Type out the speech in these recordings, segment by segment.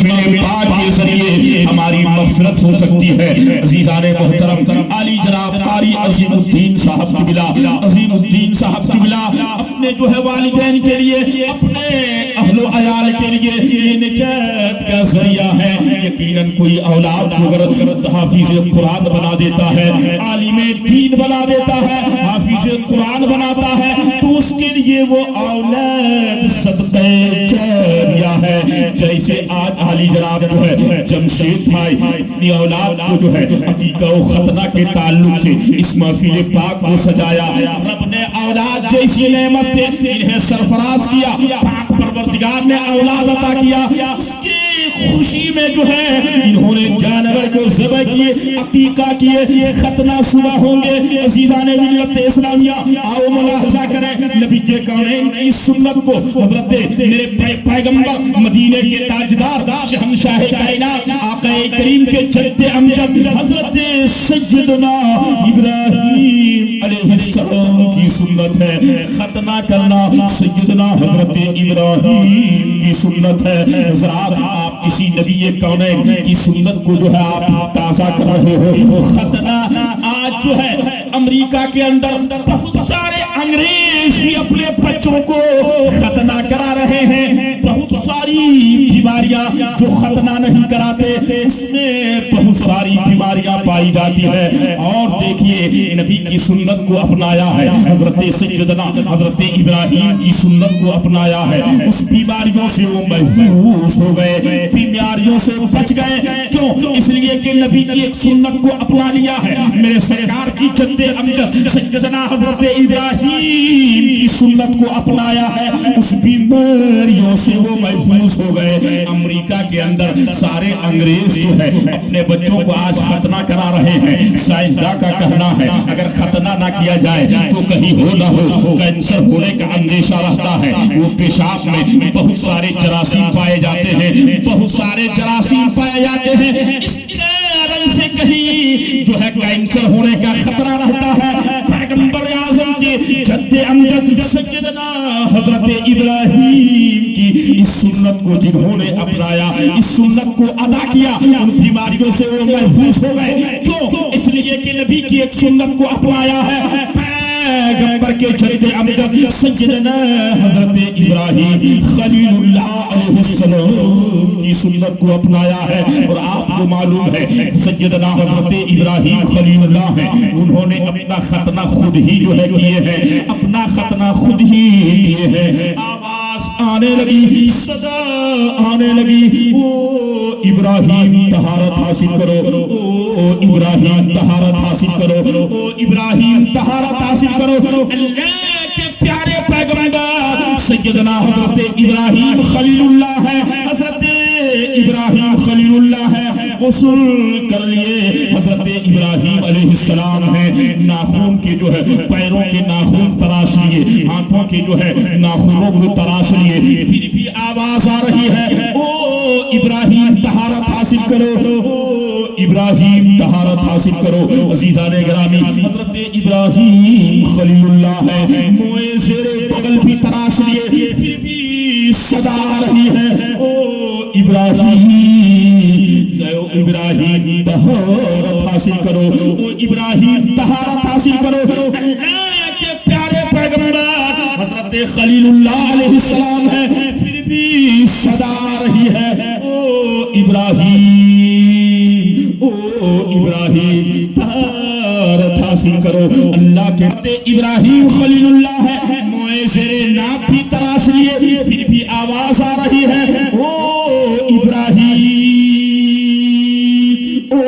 محفل پاک کے ذریعے ہماری مغفرت ہو سکتی ہے۔ عزیزان محترم، علی جناب قاری عظیم الدین صاحب قبلہ، عظیم الدین صاحب قبلہ اپنے جو ہے والدین کے لیے، اپنے اہل و عیال کے لیے یہ نجات کا ذریعہ ہے۔ یقیناً کوئی اولاد کو اگر حافظ قرآن بنا دیتا ہے، عالم دین بنا دیتا ہے، حافظ قرآن بناتا ہے، تو اس کے لیے وہ اولاد صدقہ جاریہ ہے۔ جیسے آج علی جناب جو ہے جمشید بھائی اپنی اولاد کو جو ہے عقیقہ و ختنہ کے تعلق سے اس محفل پاک کو سجایا۔ رب نے اولاد جیسی نعمت سے انہیں سرفراز کیا، پاک پروردگار نے اولاد عطا کیا، اس کی خوشی میں جو ہے انہوں نے جانور کو ذبح کیے، عقیقہ کیے، ختنہ صبح ہوں گے۔ عزیزان ملت اسلامیہ، آؤ ملاحظہ کریں نبی کے کونین کی سنت کو حضرت میرے پیغمبر مدینے کے تاجدار شہنشاہ کائنات آقا کریم کے جد امجد حضرت سیدنا ابراہیم علیہ السلام کی سنت ہے۔ ختنہ کرنا سیدنا حضرت ابراہیم کی سنت ہے۔ حضرات آپ کسی نبی کونین کی سنت کو جو ہے آپ تازہ کر رہے ہو۔ ختنہ آج جو ہے امریکہ کے اندر بہت سارے انگریز بھی اپنے بچوں کو ختنہ کرا رہے ہیں۔ بہت ساری بیماریاں جو ختنہ نہیں کراتے اس میں بہت ساری بیماریاں پائی جاتی ہے۔ اور دیکھیے نبی کی سنت کو اپنایا ہے، حضرت سیدنا حضرت ابراہیم کی سنت کو اپنایا ہے، اس بیماریوں سے وہ محفوظ ہو گئے، بیماریوں سے بچ گئے۔ کیوں؟ اس لیے کہ نبی کی ایک سنت کو اپنا لیا ہے۔ میرے سرکار کی جد امجد سیدنا حضرت ابراہیم کی سنت کو اپنایا ہے، اس بیماریوں سے وہ محفوظ ہو گئے۔ امریکہ کے اندر سارے انگریز جو ہے اپنے بچوں کو آج ختنہ کرا رہے ہیں۔ سائنسداں کا کہنا ہے اگر ختنہ نہ کیا جائے تو کہیں ہو نہ ہو کینسر ہونے کا اندیشہ رہتا ہے۔ وہ پیشاب میں بہت سارے جراثیم پائے جاتے ہیں، بہت سارے جراثیم پائے جاتے ہیں، اس کارن سے کہیں جو ہے کینسر ہونے کا خطرہ رہتا ہے۔ پیغمبر اعظم کی جد امجد سیدنا حضرت ابراہیم کی اس سنت کو جنہوں نے اپنایا، اس سنت کو ادا کیا، ان بیماریوں سے وہ محفوظ ہو گئے۔ کیوں؟ اس لیے کہ نبی کی ایک سنت کو اپنایا ہے۔ پیغمبر کے جد امجد سیدنا حضرت ابراہیم خلیل اللہ علیہ السلام کی سنت کو اپنایا ہے۔ اور آپ کو معلوم ہے سیدنا حضرت ابراہیم خلیل اللہ ہیں، انہوں نے اپنا ختنہ خود ہی جو ہے کیے ہیں، اپنا ختنہ خود ہی کیے ہیں۔ آواز آنے لگی، صدا آنے لگی، او ابراہیم طہارت حاصل کرو، او ابراہیم طہارت حاصل کرو، او ابراہیم طہارت حاصل کرو۔ اللہ کے پیارے پیغمبر سیدنا حضرت ابراہیم خلیل اللہ ہے، حضرت ابراہیم خلیل اللہ ہے، غسل کر لیے۔ حضرت ابراہیم علیہ السلام ہے، ناخون کے جو ہے پیروں کے ناخون تراش لیے، ہاتھوں کے جو ہے ناخونوں کو تراش لیے، پھر بھی آواز آ رہی ہے، او ابراہیم طہارت حاصل کرو، او ابراہیم طہارت حاصل کرو۔ عزیزان گرامی، حضرت ابراہیم خلیل اللہ ہے، موئے زیر بغل بھی تراش لیے، پھر بھی صدا آ رہی ہے، او ابراہیم طہارت حاصل کرو، او ابراہیم طہارت حاصل کرو۔ اللہ کے پیارے پیغمبر حضرت خلیل اللہ علیہ السلام ہے، پھر بھی صدا آ رہی ہے، او ابراہیم، او ابراہیم طہارت حاصل کرو۔ اللہ کے ابراہیم خلیل اللہ ہے، موئے زیر ناپ بھی تراش لیے، پھر بھی آواز آ رہی ہے، او ابراہیم، او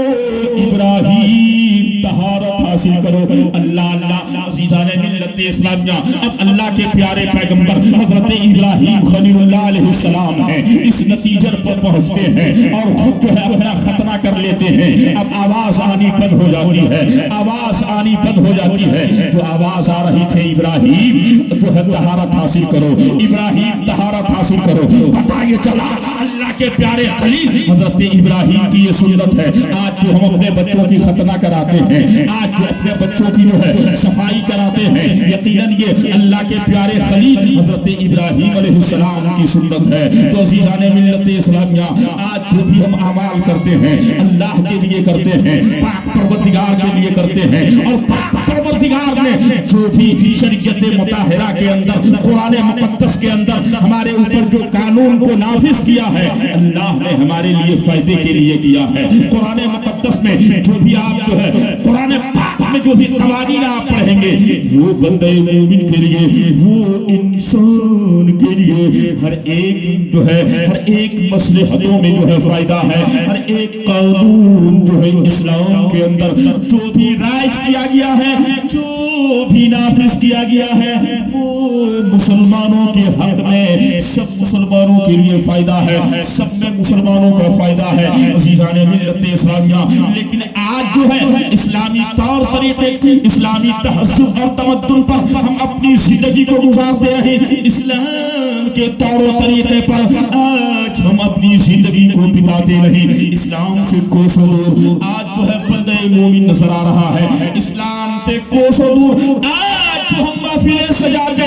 ابراہیم طہارت حاصل کرو۔ اللہ اللہ عزیزان ملت اسلامیہ، اب اللہ کے پیارے پیغمبر حضرت ابراہیم خلیل اللہ علیہ السلام ہیں، اس نتیجے پر پہنچتے ہیں اور خود جو ہے اپنا ختنہ کر لیتے ہیں۔ اب آواز آنی بند ہو جاتی ہے، آواز آنی بند ہو جاتی ہے، جو آواز آ رہی تھی ابراہیم جو ہے طہارت حاصل کرو، ابراہیم طہارت حاصل کرو۔ پتہ یہ چلا اللہ کے پیارے خلیل حضرت ابراہیم کی یہ سنت ہے. آج جو ہم اپنے بچوں کی ختنہ کراتے ہیں, آج جو اپنے بچوں کی جو ہے صفائی کراتے ہیں, یقیناً یہ اللہ کے پیارے خلیل حضرت ابراہیم علیہ السلام کی سنت ہے. تو عزیزان ملت اسلامیہ, آج جو بھی ہم اعمال کرتے ہیں اللہ کے لیے کرتے ہیں, پاک پروردگار کے لیے کرتے ہیں, اور پاک پروردگار نے جو بھی شریعت مطہرہ کے اندر, قرآن مقدس کے اندر ہمارے اوپر جو قانون کو نافذ کیا ہے, اللہ نے ہمارے لیے فائدے کے لیے کیا ہے. قرآن مقدس میں جو بھی آپ جو ہے, قرآن پاک میں جو بھی قوانین آپ پڑھیں گے, وہ بندے مومن کے لیے, وہ انسان کے لیے ہر ایک جو ہے, ہر ایک مصلحتوں میں جو ہے فائدہ ہے. ہر ایک قانون جو ہے اسلام کے اندر جو بھی رائج کیا گیا ہے, جو بھی نافذ کیا گیا ہے, وہ مسلمانوں کے حق میں سب مسلمانوں کے لیے فائدہ ہے, سب میں مسلمانوں کا فائدہ ہے. عزیزان ملت اسلامیہ, لیکن آج جو ہے اسلامی طور طریقے, اسلامی تہذب اور تمدن پر ہم اپنی زندگی کو گزارتے رہے, اسلام کے طور و طریقے پر آج ہم اپنی زندگی کو بتاتے نہیں. اسلام سے کوسوں دور آج جو ہے بندے مومن نظر آ رہا ہے, اسلام سے کوسوں دور آج جو ہم محفلیں سجاتے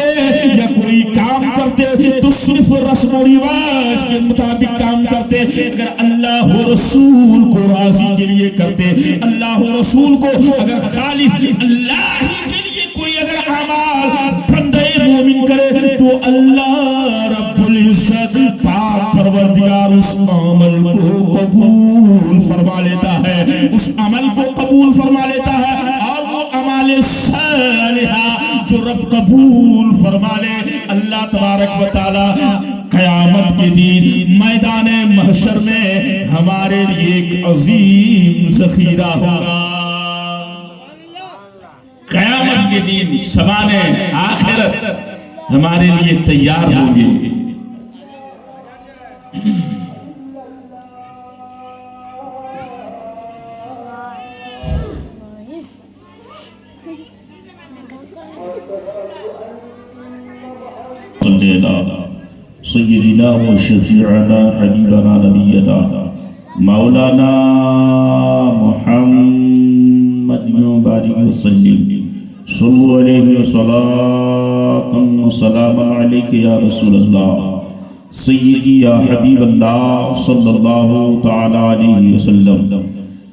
یا کوئی کام کرتے تو صرف رسم و رواج کے مطابق کام کرتے. اگر اللہ و رسول کو راضی کے لیے کرتے, اللہ و رسول کو اگر خالص اللہ ہی کے لیے کوئی اگر اعمال بندے مومن کرے, تو اللہ رب العزت پاک پروردگار اس عمل کو قبول فرما لیتا ہے, اس عمل کو قبول فرما لیتا ہے. اور وہ اعمال صالحہ جو رب قبول فرما لے, اللہ تبارک و تعالی قیامت کے دن میدان محشر میں ہمارے لیے ایک عظیم ذخیرہ ہوگا. قیامت کے دن سامان آخرت ہمارے لیے تیار ہوں گے. سیدنا و شفیعنا حبیبنا نبینا مولانا محمد بارک وسلم صلو علیہ وسلم وسلام علیک یا رسول اللہ سیدی یا حبیب اللہ صلی اللہ تعالی علیہ وسلم.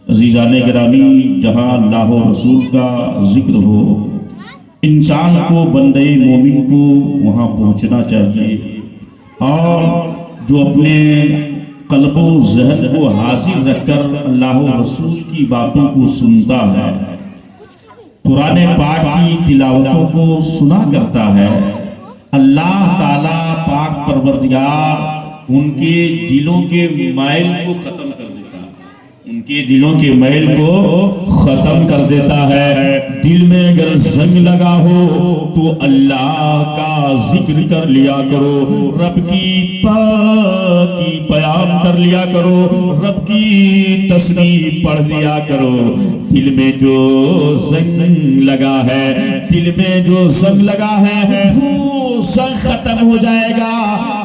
عزیزان گرامی, جہاں اللہ و رسول کا ذکر ہو, انسان کو, بندے مومن کو وہاں پہنچنا چاہیے, اور جو اپنے قلب و ذہن کو حاضر رکھ کر اللہ و رسول کی باتوں کو سنتا ہے, قرآن پاک کی تلاوتوں کو سنا کرتا ہے, اللہ تعالیٰ پاک پروردگار ان کے دلوں کے میل کو ختم کر دیتا ہے, ان کے دلوں کے میل کو ختم کر دیتا ہے. دل میں اگر زنگ لگا ہو تو اللہ کا ذکر کر لیا کرو, رب کی پاکی بیان کر لیا کرو, رب کی تسبیح پڑھ لیا کرو. دل میں جو زنگ لگا ہے, دل میں جو زنگ لگا ہے, وہ زنگ ختم ہو جائے گا.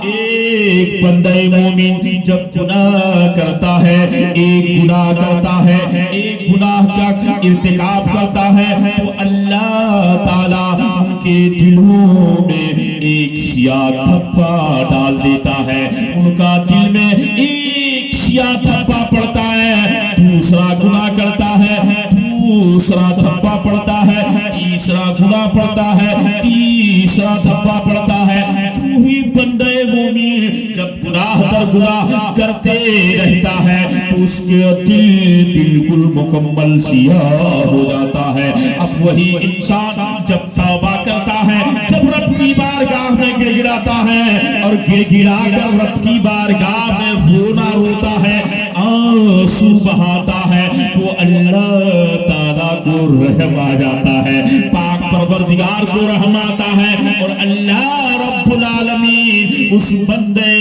ایک بندہ مومن جب گناہ کرتا ہے, ایک گناہ کرتا ہے, ایک گناہ کا ارتکاب کرتا ہے, تو اللہ تعالیٰ ان کے دلوں میں ایک سیاہ دھبا ڈال دیتا ہے, ان کا دل میں ایک سیاہ دھبا پڑتا ہے. دوسرا گناہ کرتا ہے, دوسرا دھبا پڑتا ہے, تیسرا گناہ پڑتا ہے, تیسرا دھبا پڑتا ہے. جو ہی بندہ مومن جب گناہ پر گناہ کرتے رہتا ہے تو اس کے دل بالکل مکمل سیاہ ہو جاتا ہے. اب وہی انسان جب توبہ کرتا ہے, جب رب کی بارگاہ میں گڑ گڑاتا ہے اور گڑ گڑا کر رب کی بارگاہ میں رونا روتا ہے, آنسو بہاتا ہے, تو اللہ تعالیٰ کو رحم آ جاتا ہے, پاک پروردگار کو رحم آتا ہے, اور اللہ رب العالمین اس بندے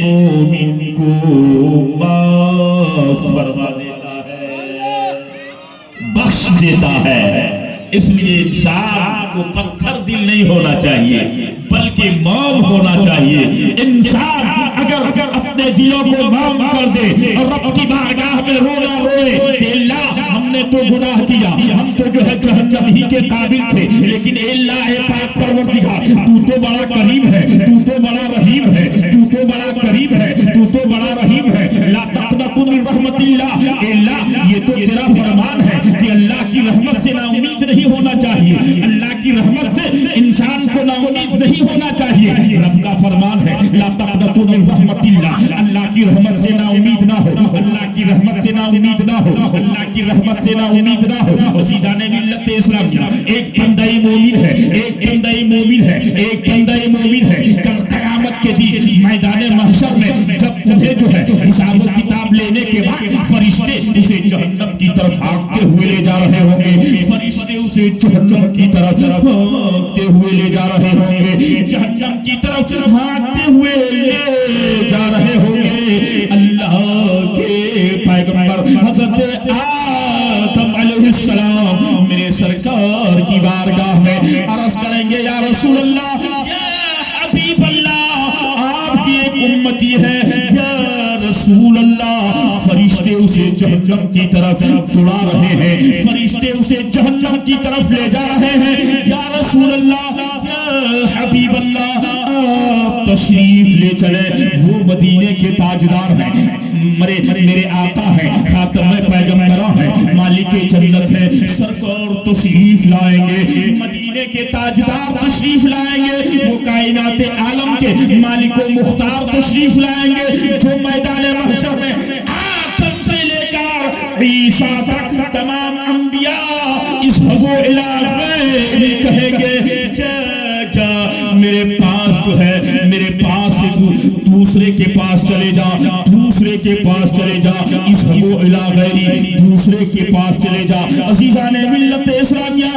مومن کو معاف فرما دیتا ہے, بخش دیتا ہے. اس لیے انسان کو پتھر دل نہیں ہونا چاہیے, بلکہ موم ہونا چاہیے. انسان اگر اپنے دلوں کو موم کر دے اور رب کی بارگاہ میں رونا روئے کہ اللہ ہم نے تو گناہ کیا, ہم تو جو ہے جہنم ہی کے قابل تھے, لیکن اللہ اے پاک پروردگار تو تو بڑا کریم ہے, تو تو بڑا رحیم ہے, تو تو بڑا کریم ہے, تو تو بڑا رحیم ہے, لا تقنطوا من رحمت اللہ. اللہ یہ تو تیرا فرمان ہے کہ اللہ کی رحمت سے نا امید نہیں ہونا چاہیے, اللہ کی رحمت سے انسان کو نا امید نہیں ہونا چاہیے. رب کا فرمان ہے لا تقنطوا من رحمت اللہ, اللہ کی رحمت سے نا امید نہ ہو, اللہ کی رحمت سے نا امید نہ ہو, اللہ کی رحمت سے نا امید نہ ہو. عزیزان ملت اسلامیہ, ایک بندہ مومن ہے, ایک بندہ مومن ہے, ایک بندہ مومن ہے. کل قیامت کے دن میدان محشر میں جب تمہیں جو ہے حساب و کتاب لینے کے بعد فرشتے اسے جہنم کی طرف ہانکتے ہوئے لے جا رہے ہوں گے, فرشتے اسے جہنم کی طرف ہانکتے ہوئے لے جا رہے ہوں گے, جہنم کی طرف ہانکتے ہوئے لے جا رہے ہوں گے. اللہ کے پیغمبر حضرت آدم علیہ السلام میرے سرکار کی بارگاہ میں عرض کریں گے یا رسول اللہ, یا حبیب اللہ, آپ کی ایک امتی ہے, یا رسول اللہ. فرشتے اسے جہنم کی طرف دوڑا رہے ہیں, فرشتے اسے جہنم کی طرف لے جا رہے ہیں. یا رسول اللہ, یا حبیب اللہ, آپ تشریف لے چلے. وہ مدینے کے تاجدار ہیں, میرے آقا ہیں, خاتم پیغمبراں ہیں, مالک جنت ہے. سرکار تشریف لائیں گے, مدینے کے تاجدار تشریف لائیں گے, وہ کائنات عالم کے مالک و مختار تشریف لائیں گے, جو میدان محشر میں آدم سے لے کر عیسیٰ تک تمام انبیاء اذهبوا الی غیری کہیں گے, جا میرے پاس جو ہے, میرے پاس سے دوسرے کے پاس چلے جا, دوسرے کے پاس چلے جا. اذهبوا الی غیری, دوسرے کے پاس چلے جا. عزیزان ملت اسلامیہ,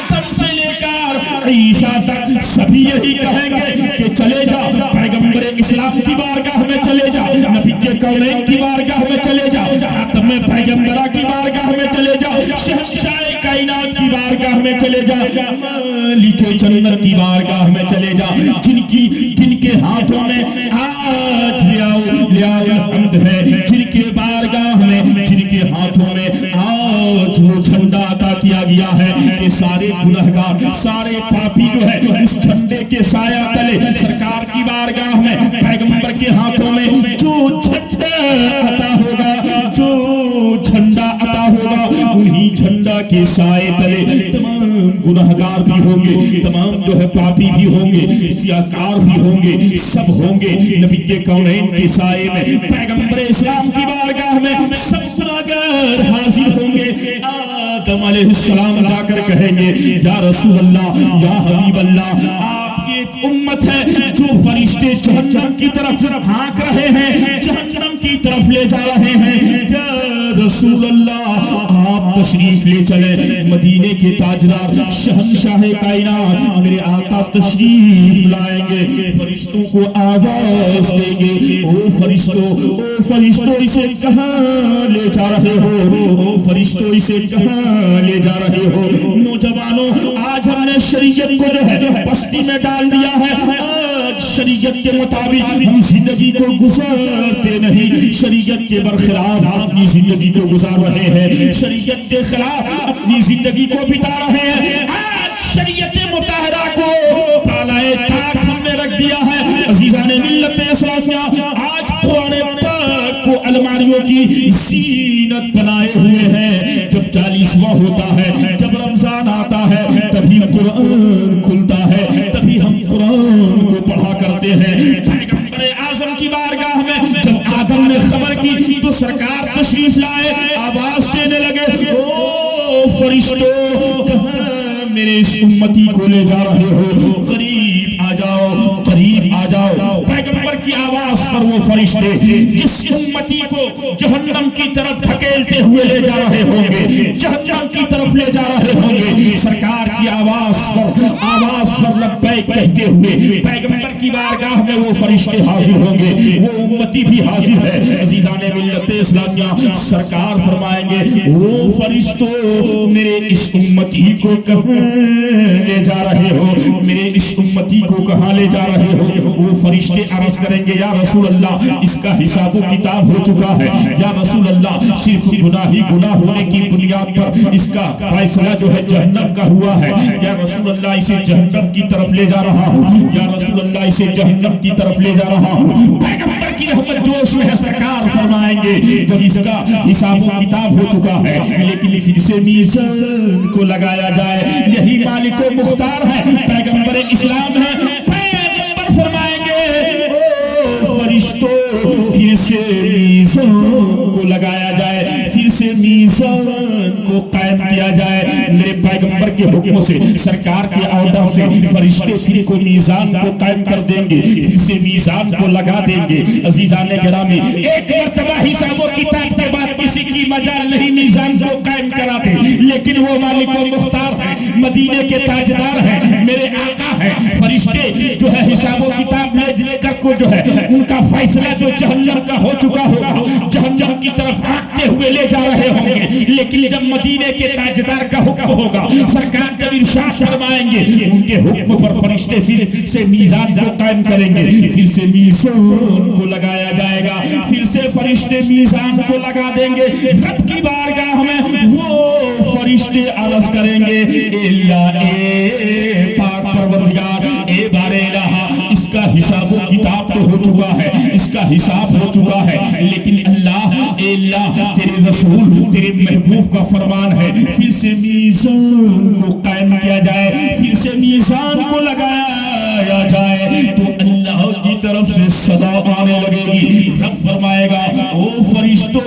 آدم سے لے کر عیسیٰ تک سبھی یہی کہیں گے کہ چلے جا پیغمبر اسلام کی بارگاہ میں چلے جا, نبی کے کونین کی بارگاہ میں چلے جا, خاتم پیغمبرہ کی بارگاہ میں چلے جا, شہنشاہ کائنات کی بارگاہ میں چلے جا, مالک جنت کی بارگاہ میں چلے جا, جن کے ہاتھوں میں آج لیاؤ الحمد ہے, جن کے بارگاہ میں, جن کے ہاتھوں میں آج وہ جھنڈا عطا کیا گیا ہے کہ سارے گنہگار, سارے پاپی جو ہے اس جھنڈے کے سایہ تلے سرکار کی بارگاہ میں پیغمبر کے ہاتھوں میں جو جھنڈا عطا ہوگا, جو جھنڈا عطا ہوگا, انہی جھنڈا کے سائے تلے تمام گنہگار بھی ہوں گے, تمام جو ہے پاپی بھی ہوں گے, سیاکار بھی ہوں گے, سب ہوں گے نبی کے کونین کے سائے میں, پیغمبر اسلام کی بارگاہ میں سب گنہگار حاضر ہوں گے. آدم علیہ السلام جا کر کہیں گے یا رسول اللہ, یا حبیب اللہ, آپ کی ایک امت ہے جو فرشتے جہنم کی طرف ہانک رہے ہیں, جہنم کی طرف لے جا رہے ہیں. یا رسول اللہ, آپ تشریف لے چلے, مدینے کے تاجدار شہنشاہ کائنات میرے آقا تشریف لائیں گے, فرشتوں کو آواز دیں گے, او فرشتوں اسے کہاں لے جا رہے ہو, او فرشتوں اسے کہاں لے جا رہے ہو. نوجوانوں, آج ہم نے شریعت کو جو ہے پستی میں ڈال دیا ہے, آج شریعت کے مطابق ہم زندگی کو گزارتے نہیں, شریعت کے برخلاف اپنی زندگی کو گزار رہے ہیں, شریعت کے خلاف اپنی زندگی کو بتا رہے ہیں. آج شریعت مطہرہ کو بالائے طاق ہم نے رکھ دیا ہے. عزیزان ملت اسلامیہ, آج قرآن پاک کو الماریوں کی زینت بنائے ہوئے ہیں. جب 40واں ہوتا ہے, جب رمضان آتا ہے, تبھی قرآن کھلتا ہے, تبھی ہم قرآن کو پڑھا کرتے ہیں. پیغمبر اعظم کی بارگاہ میں جب آدم نے خبر کی تو سرکار تشریف لائے, آواز دینے لگے, او فرشتوں, کہاں میرے اس امتی کو لے جا رہے ہو, قریب آ جاؤ, قریب آ جاؤ. پیغمبر کی آواز پر وہ فرشتے جس امتی کو جہنم کی طرف دھکیلتے ہوئے لے جا رہے ہوں گے, جہنم کی طرف لے جا رہے ہوں گے, سرکار کی آواز پر لبیک کہتے ہوئے پیغمبر کی بارگاہ میں وہ فرشتے حاضر ہوں گے, وہ امتی بھی حاضر ہے. عزیزان ملت اسلامیہ سرکار فرمائیں گے او فرشتوں میرے اس امتی کو کہاں لے جا رہے ہو، میرے اس امتی کو کہاں لے جا رہے ہو؟ وہ فرشتے عرض کریں گے یا رسول اللہ اس کا حساب و کتاب ہو چکا ہے، یا رسول اللہ صرف گناہ ہی گناہ ہونے کی بنیاد پر اس کا فیصلہ جو ہے جہنم کا ہوا ہے، یا رسول اللہ اسے جہنم کی طرف لے جا رہا ہوں، یا رسول اللہ اسے جہنم کی طرف لے جا رہا ہوں۔ پیغمبر کی رحمت جوش میں ہے، سرکار فرمائیں گے جب اس کا حساب و کتاب ہو چکا ہے لیکن پھر سے میزان کو لگایا جائے، یہی مالک و مختار ہے، پیغمبر اسلام ہے۔ پیغمبر فرمائیں گے او فرشتوں پھر سے میزان کو لگایا جائے، پھر سے میزان کو قائم کیا جائے۔ میرے پیغمبر کے حکم سے، سرکار کے آرڈر سے فرشتے پھر کو میزان کو قائم کر دیں گے، پھر سے میزان کو لگا دیں گے۔ عزیزان گرامی، ایک مرتبہ حساب و کتاب کے بعد کسی کی مجال نہیں میزان کو قائم کراتے، لیکن وہ مالک و مختار ہے، مدینے کے تاجدار ہیں، میرے آقا ہیں۔ فرشتے جو ہے حساب و کتاب لے کر کو جو ہے ان کا فیصلہ جو جہنم کا ہو چکا ہوگا، جہنم کی طرف آگتے ہوئے لے جا رہے ہوں گے، لیکن جب مدینے کے تاجدار کا حکم ہوگا، سرکار جب ارشاد فرمائیں گے، ان کے حکم پر فرشتے پھر سے میزان کو قائم کریں گے، پھر سے میزان کو لگایا جائے گا، پھر سے فرشتے میزان کو لگا دیں گے۔ رب کی بارگاہ میں وہ فرشتے عرض کریں گے اللہ اے پاک پروردگار، اے بار الہ، اس کا حساب و کتاب تو ہو چکا ہے، اس کا حساب ہو چکا ہے، لیکن اللہ اے اللہ تیرے رسول تیرے محبوب کا فرمان ہے پھر سے میزان کو قائم کیا جائے، پھر سے میزان کو لگایا جائے تو اللہ کی طرف سے صدا آنے لگے گی۔ رب فرمائے گا او فرشتوں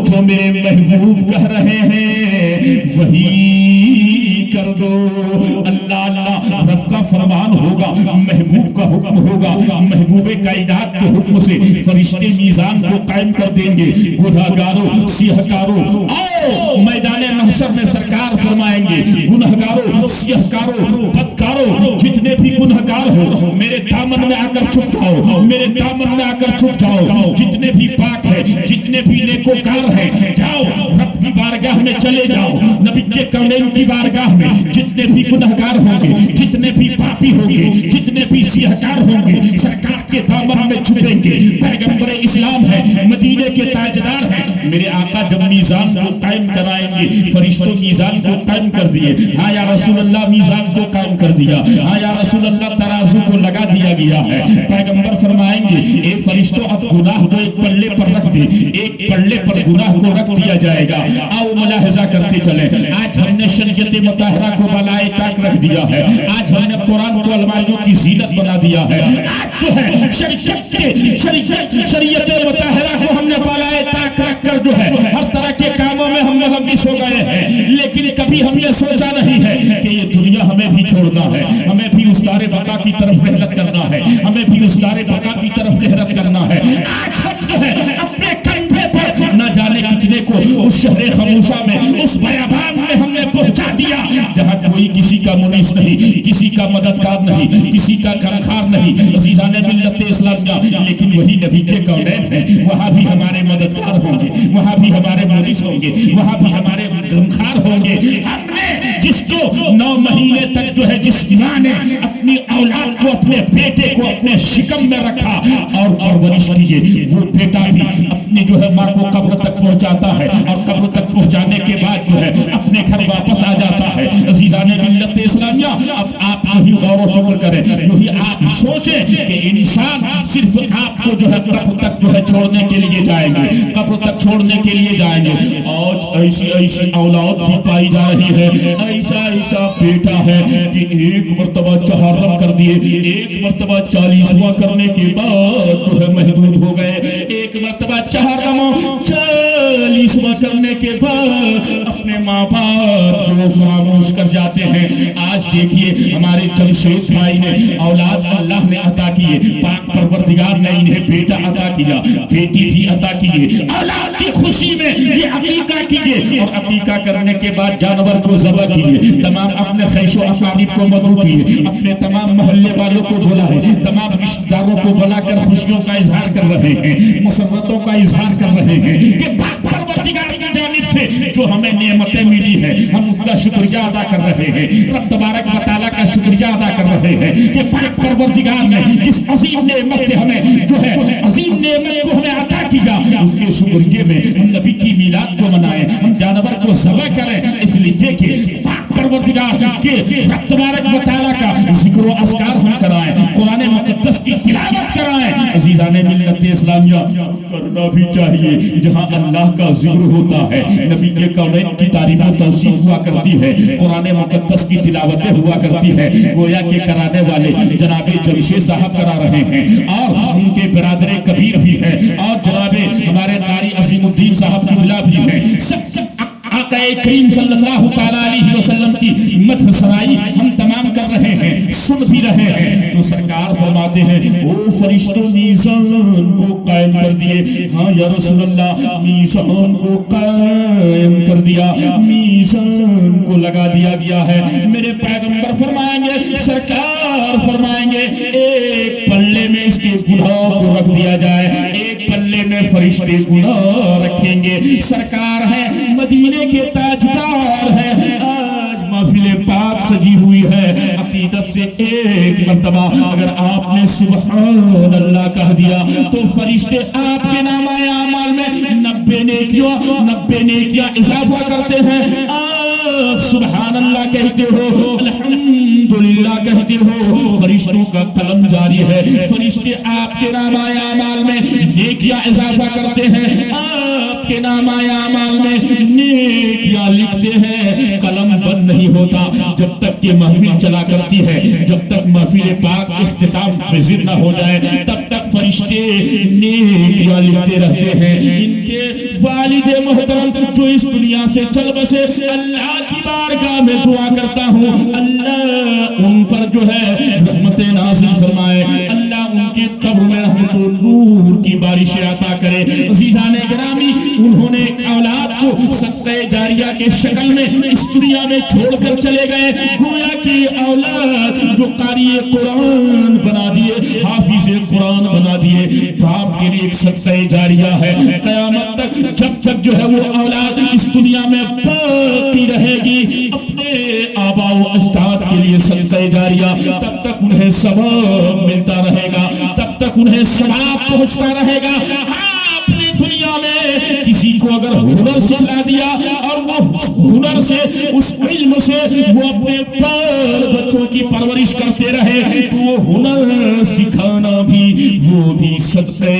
جو میرے محبوب کہہ رہے ہیں وہی کر دو۔ اللہ اللہ رب کا فرمان ہوگا، محبوب کا حکم ہوگا، محبوب کائنات کے حکم سے فرشتے میزان کو قائم کر دیں گے۔ گنہگاروں سیہکاروں آؤ میدان محشر میں، سرکار فرمائیں گے گنہگاروں سیہکاروں بدکاروں جتنے بھی گنہگار ہو میرے دامن میں آ کر چھپ جاؤ، میرے دامن میں آ کر چھپ جاؤ، جتنے بھی پاک ہیں جتنے بھی نیکوکار ہیں جاؤ رب کی بارگاہ میں چلے جاؤ، نبی کے کونین کی بارگاہ میں جتنے بھی گنہگار ہوں گے، جتنے بھی پاپی ہوں گے، جتنے بھی سیہکار ہوں گے، سرکار کے دامن میں چھپیں گے۔ پیغمبر اسلام ہے، مدینے کے تاجدار ہیں، میرے آقا جب میزان کو قائم کرائیں گے، فرشتوں میزان کو قائم کر دیے، ہاں یا رسول اللہ میزان کو قائم کر دیا، ہاں یا رسول اللہ ترازو کو لگا دیا گیا ہے۔ پیغمبر فرمائیں گے اے فرشتوں اب گناہ کو ایک پلے پر رکھ دے، ایک پلے پر گناہ کو رکھ دیا جائے گا۔ آؤ ملاحظہ کرتے چلیں، آج ہم نے شریعت مطہرہ کو بالائے طاق رکھ دیا ہے، آج ہم نے قرآن کو الماریوں کی زینت بنا دیا ہے، آج جو ہے شریعت مطہرہ کو ہم نے بالائے طاق رکھ کر جو ہے ہر طرح کے کاموں میں ہم ملوث ہو گئے ہیں، لیکن کبھی ہم نے سوچا نہیں ہے کہ یہ دنیا ہمیں بھی چھوڑنا ہے، ہمیں بھی اس دار بقا کی طرف رحلت کرنا ہے، ہمیں بھی اس دار بقا کی طرف رحلت کرنا ہے۔ آج ہم جو ہے اپنے کندھے پر نہ جانے کتنے کو اس شہر خموشہ میں، اس بیابان میں ہم نے پہنچا دیا جہاں کوئی کسی کا منیس نہیں، کسی کا مددگار نہیں، کسی کا غمخوار نہیں۔ عزیزان ملت اسلامیہ، لیکن وہی نبی کے کونین ہیں، وہاں بھی ہمارے مددگار ہوں گے، وہاں بھی ہمارے منیس ہوں گے، وہاں بھی ہمارے غمخوار ہوں گے۔ ہم نے جس کو 9 مہینے تک جو ہے جس ماں نے اپنی اولاد کو، اپنے بیٹے کو اپنے شکم میں رکھا اور پرورش کیے، وہ بیٹا بھی اپنی جو ہے ماں کو قبر تک پہنچاتا ہے اور قبر تک پہنچانے کے بعد جو ہے اپنے گھر واپس آ جاتا ہے۔ عزیزان ملت اسلامیہ، اب آپ یہی غور و فکر کریں، یہی آپ سوچیں کہ انسان صرف آپ کو جو ہے قبر تک جو ہے چھوڑنے کے لیے جائیں گے، قبر تک چھوڑنے کے لیے جائیں گے۔ آج ایسی ایسی اولاد بھی پائی جا رہی ہے، ایسا ایسا بیٹا ہے کہ ایک مرتبہ چہارم کر دیے، ایک مرتبہ 40واں کرنے کے بعد جو ہے محدود ہو گئے، ایک مرتبہ چہارم 40واں کرنے کے بعد اپنے ماں باپ کو فراموش کر جاتے ہیں۔ آج دیکھیے ہمارے جمشید بھائی نے اولاد اللہ نے عطا کیے، پاک پروردگار نے انہیں بیٹا عطا کیا، بیٹی بھی عطا کیے، اولاد کی خوشی میں یہ عقیقہ کیجئے اور عقیقہ کرنے کے بعد جانور کو ذبح کیجئے، تمام اپنے خیش و اقارب کو مدعو کیجئے، اپنے تمام محلے والوں کو بلائے، تمام رشتہ داروں کو بلا کر خوشیوں کا اظہار کر رہے ہیں، مسرتوں کا اظہار کر رہے ہیں کہ پروردگار کی جانب سے جو ہمیں نعمتیں ملی ہیں ہم اس کا شکریہ ادا کر رہے ہیں، رب تبارک و تعالیٰ کا شکریہ ادا کر رہے ہیں کہ پروردگار نے جس عظیم نعمت سے ہمیں جو ہے عظیم نعمت کو ہمیں عطا کیا، اس کے شکریہ میں ہم نبی کی میلاد کو منائیں، ہم جانور کو ذبح کریں، اس لیے کہ پروردگار کے رب تبارک و تعالیٰ کا ذکر و اذکار ہم کرائیں، قرآن مقدس کی تلاوت کرائیں۔ عزیزان ملت اسلامیہ، کرنا بھی چاہیے جہاں اللہ کا ذکر ہوتا ہے، نبی کے کونین کی تعریف و توصیف ہوا کرتی ہے، قرآن مقدس کی تلاوتیں ہوا کرتی ہے، گویا کے کرانے والے جناب جمشید صاحب کرا رہے ہیں اور ان کے برادر کبیر بھی ہے اور جناب ہمارے قاری عظیم الدین صاحب قبلہ بھی ہیں، سب آقا کریم صلی اللہ تعالیٰ علیہ وسلم کی مدح سرائی ہم تمام کر رہے ہیں، سن بھی رہے ہیں۔ تو سرکار فرماتے ہیں او فرشتوں میزان کو قائم کر دیے، ہاں یا رسول اللہ میزان کو قائم کر دیا، میزان کو لگا دیا گیا ہے۔ میرے پیغمبر فرمائیں گے، سرکار فرمائیں گے ایک پلے میں اس کے گناہ کو رکھ دیا جائے، ایک پلے میں فرشتے گناہ رکھیں گے۔ سرکار ہے، مدینے کے تاجدار ہے، آج محفل پاک سجی ہوئی ہے، عقیدت سے ایک مرتبہ اگر آپ نے سبحان اللہ کہہ دیا تو فرشتے آپ کے نامہ اعمال میں 90 نیکیاں اضافہ کرتے ہیں۔ آپ سبحان اللہ کہتے ہو، الحمدللہ کہتے ہو، فرشتوں کا قلم جاری ہے، فرشتے آپ کے نامہ اعمال میں نیکیاں اضافہ کرتے ہیں، آپ کے نامہ اعمال میں نیکیاں لکھتے ہیں، قلم بند نہیں ہوتا جب تک کہ محفل چلا کرتی ہے، جب تک محفل پاک اختتام پذیر نہ ہو جائے تب تک فرشتے نیکیاں لکھتے رہتے ہیں۔ ان کے والد محترم جو اس دنیا سے چل بسے، اللہ کی بارگاہ میں دعا کرتا ہوں اللہ ان پر جو ہے رحمت نازل فرمائے، اللہ ان کے قبر میں رحمت و نور کی بارشیں عطا کرے۔ عزیزان گرامی، انہوں نے اولاد کو صدقہ جاریہ کے شکل میں اس دنیا میں چھوڑ کر چلے گئے، گویا کی اولاد جو قاری قرآن بنا دیے، حافظ قرآن بنا دیے، باپ کے لیے ایک صدقہ جاریہ ہے۔ قیامت تک جب تک جو ہے وہ اولاد اس دنیا میں باقی رہے گی، اپنے آباء و اجداد کے لیے صدقہ جاریہ، تب تک انہیں ثواب ملتا رہے گا، تب تک انہیں ثواب پہنچتا رہے گا۔ آپ نے دنیا میں کسی کو اگر ہنر سکھلا دیا اور وہ ہنر سے، اس علم سے وہ اپنے بچوں کی پرورش کرتے رہے تو وہ ہنر سکھانا بھی وہ بھی صدقہ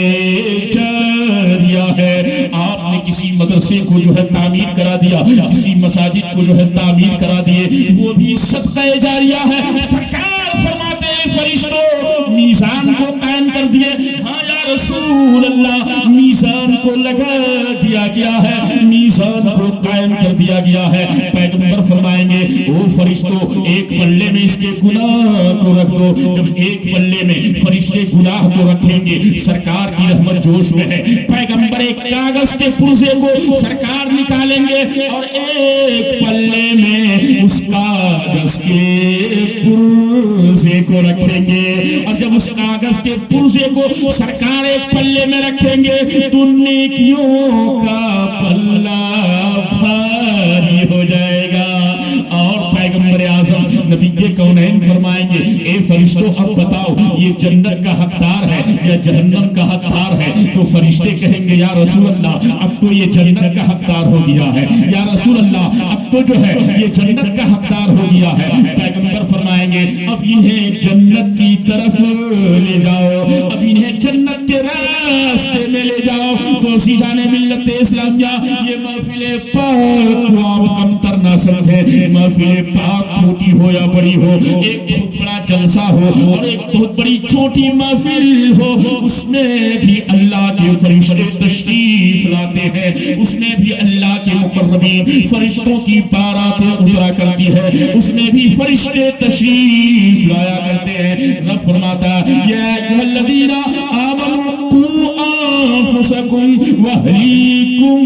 جاریہ ہے۔ آپ نے کسی مدرسے کو جو ہے تعمیر کرا دیا، کسی مساجد کو جو ہے تعمیر کرا دیے، وہ بھی صدقہ جاریہ ہے۔ سرکار فرماتے ہیں فرشتوں میزان کو قائم کر دیے، ہاں یا رسول اللہ میزان کو لگا دیا گیا ہے، میزان کو قائم کر دیا گیا ہے۔ پیغمبر فرمائیں گے او فرشتوں ایک پلے میں اس کے گناہ کو رکھ دو۔ جب ایک پلے میں فرشتے گناہ کو رکھیں گے، سرکار کی رحمت جوش میں ہے، پیغمبر ایک کاغذ کے پرزے کو سرکار نکالیں گے اور ایک پلے میں اس کاغذ کے پرزے کو رکھیں گے، اور جب اس کاغذ کے پرزے کو سرکار ایک پلے میں رکھیں گے تو نیکیوں کا پلہ بھاری ہو جائے گا۔ اور پیغمبر اعظم نبی کے کونین فرمائیں گے اے فرشتوں اب بتاؤ یہ جنت کا حقدار ہے یا جہنم کا حقدار ہے؟ تو فرشتے کہیں گے یا رسول اللہ اب تو یہ جنت کا حقدار ہو گیا ہے، یا رسول اللہ اب تو جو ہے یہ جنت کا حقدار ہو گیا ہے۔ پیغمبر فرمائیں گے اب انہیں جنت کی طرف لے جاؤ، اب انہیں جنت کے راستے میں لے جاؤ۔ تو عزیزان ملت اسلامیہ، یہ محفل پاک کو آپ کم تر نہ سمجھے، محفل پاک چھوٹی ہو یا بڑی ہو، ایک بہت بڑا جلسہ ہو اور ایک بہت بڑی چھوٹی محفل ہو، اس میں بھی اللہ کے فرشتے تشریف لاتے ہیں، اس میں بھی اللہ کے مقربین فرشتوں کی باراتیں اترا کرتی ہے، اس میں بھی فرشتے تشریف لایا کرتے ہیں۔ رب فرماتا ہے یا ایھا الذین آمنوا قوا انفسکم واہلیکم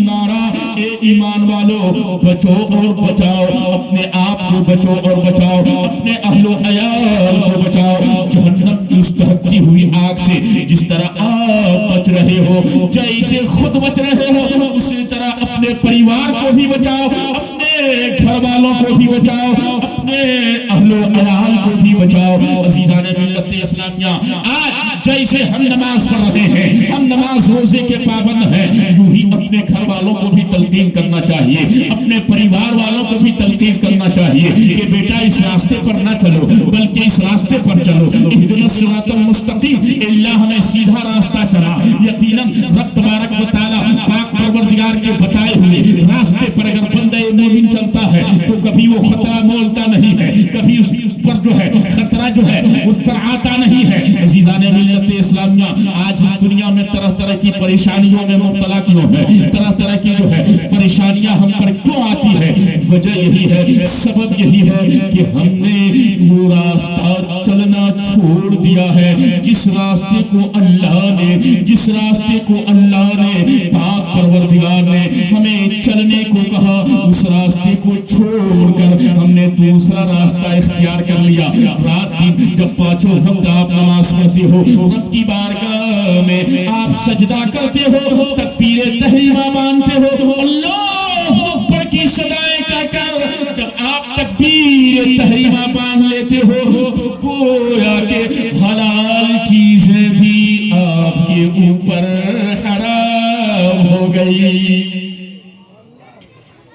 نارا، اے ایمان والو بچو اور بچاؤ، اپنے آپ کو بچو اور بچاؤ، اپنے اہل و عیال کو بچاؤ جہنم کی اس دہکتی ہوئی آگ سے۔ جس طرح آپ بچ رہے ہو، جیسے خود بچ رہے ہو، اسی طرح اپنے پریوار کو بھی بچاؤ، اپنے گھر والوں کو بھی بچاؤ، اپنے اہل و عیال کو بھی بچاؤ۔ عزیزان ملت اسلامیہ، آج جیسے ہم نماز پڑھ رہے ہیں، ہم نماز روزے کے پابند ہیں، یوں ہی اپنے گھر والوں کو بھی تلقین کرنا چاہیے، اپنے پریوار والوں کو بھی تلقین کرنا چاہیے کہ بیٹا اس راستے پر نہ چلو بلکہ اس راستے پر چلو۔ اہدنا الصراط المستقیم، اللہ ہمیں سیدھا راستہ چلا۔ یقیناً رب تبارک و تعالی پاک پروردگار کے بتائے ہوئے راستے پر اگر بندہ مومن چلتا ہے تو کبھی وہ خطرہ مولتا نہیں ہے، کبھی اس پر جو ہے خطرہ جو ہے اس پر آتا نہیں ہے۔ عزیزان ملت اسلامیہ، آج ہم دنیا میں طرح طرح کی پریشانیوں میں مبتلا کیوں ہیں؟ طرح طرح کی جو ہے پریشانیاں ہم پر کیوں آتی ہے؟ وجہ یہی ہے، سبب یہی ہے کہ ہم نے وہ راستہ چلنا چھوڑ دیا ہے جس راستے کو اللہ نے پاک پروردگار نے ہمیں چلنے کو کہا، اس راستے کو چھوڑ کر ہم نے دوسرا راستہ اختیار کر لیا۔ رات دن جب پانچوں وقت آپ نماز پڑھتے ہو، رب کی بارگاہ میں آپ سجدہ کرتے ہو، تکبیر تحریمہ مانتے ہو، اللہ اکبر کی صدائیں کہہ کر جب آپ تکبیر تحریمہ مان لیتے ہو تو گویا کہ حلال چیزیں بھی آپ کے اوپر حرام ہو گئی۔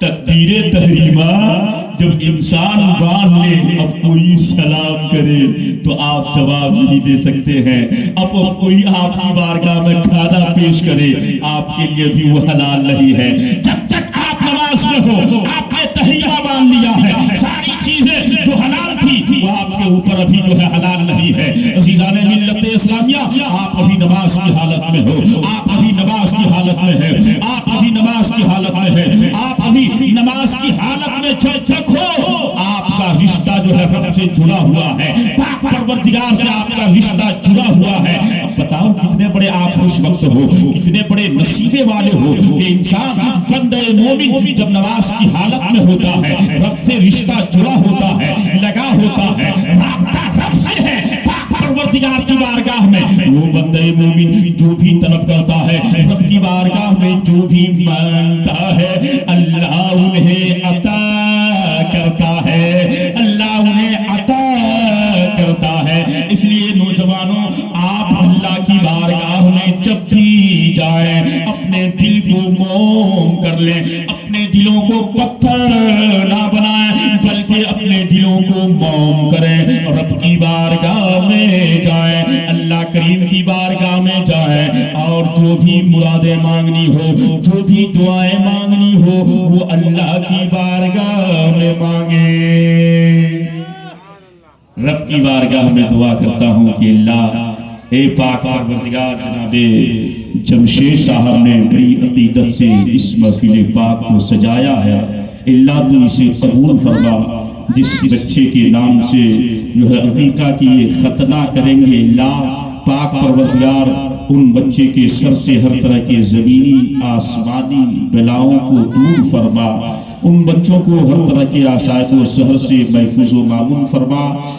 تکبیر تحریمہ جب انسان باندھ لے، اب کوئی سلام کرے تو آپ جواب نہیں دے سکتے ہیں، اب کوئی آپ کی بارگاہ میں کھانا پیش کرے آپ کے لیے بھی وہ حلال نہیں ہے۔ جب تک آپ نماز میں ہو، آپ نے تحریمہ باندھ لیا ہے، ساری چیزیں جو حلال تھی وہ آپ کے اوپر ابھی جو ہے حلال نہیں ہے۔ عزیزان ملت اسلامیہ، آپ ابھی نماز کی حالت میں ہو، آپ ابھی نماز کی حالت میں ہے، آپ ابھی نماز کی حالت میں ہے، آپ ابھی نماز کی حالت میں جب تک ہو، آپ کا رشتہ جو ہے رب سے جڑا ہوا ہے، پاک پروردگار سے آپ کا رشتہ جڑا ہوا ہے۔ اب بتاؤ کتنے بڑے آپ خوش وقت ہو، کتنے بڑے نصیبے والے ہو کہ انسان بندہ مومن جب نماز کی حالت میں ہوتا ہے، رب سے رشتہ جڑا ہوتا ہے، لگا ہوتا ہے، رابطہ رب سے ہے۔ پاک پروردگار کی بارگاہ میں وہ بندہ مومن جو بھی طلب کرتا ہے، رب کی بارگاہ میں جو بھی مانگتا ہے، اللہ انہیں عطا کرتا ہے، اللہ انہیں عطا کرتا ہے۔ اس لیے نوجوانوں، آپ اللہ کی بارگاہ میں جب بھی جائیں اپنے دل کو موم کر لیں، اپنے دلوں کو پتھر نہ بنائیں بلکہ اپنے دلوں کو موم کریں، رب کی بارگاہ میں جائیں، اللہ کریم کی بارگاہ میں جائیں، اور جو بھی مرادیں مانگنی ہو، جو بھی دعائیں مانگنی ہو، وہ اللہ کی بارگاہ میں مانگیں۔ رب کی بارگاہ میں دعا کرتا ہوں کہ اللہ اے پاک پروردگار، جناب جمشید صاحب نے بڑی عقیدت سے اس محفل پاک کو سجایا ہے، اللہ تو اسے قبول فرما۔ جس بچے کے نام سے جو ہے عقیقہ کی یہ ختنہ کریں گے، اللہ پاک پروردگار ان بچے کے سر سے ہر طرح کے زمینی آسمانی بلاؤں کو دور فرما، ان بچوں کو ہر طرح کے آسائش و سحر سے محفوظ و معمون فرما۔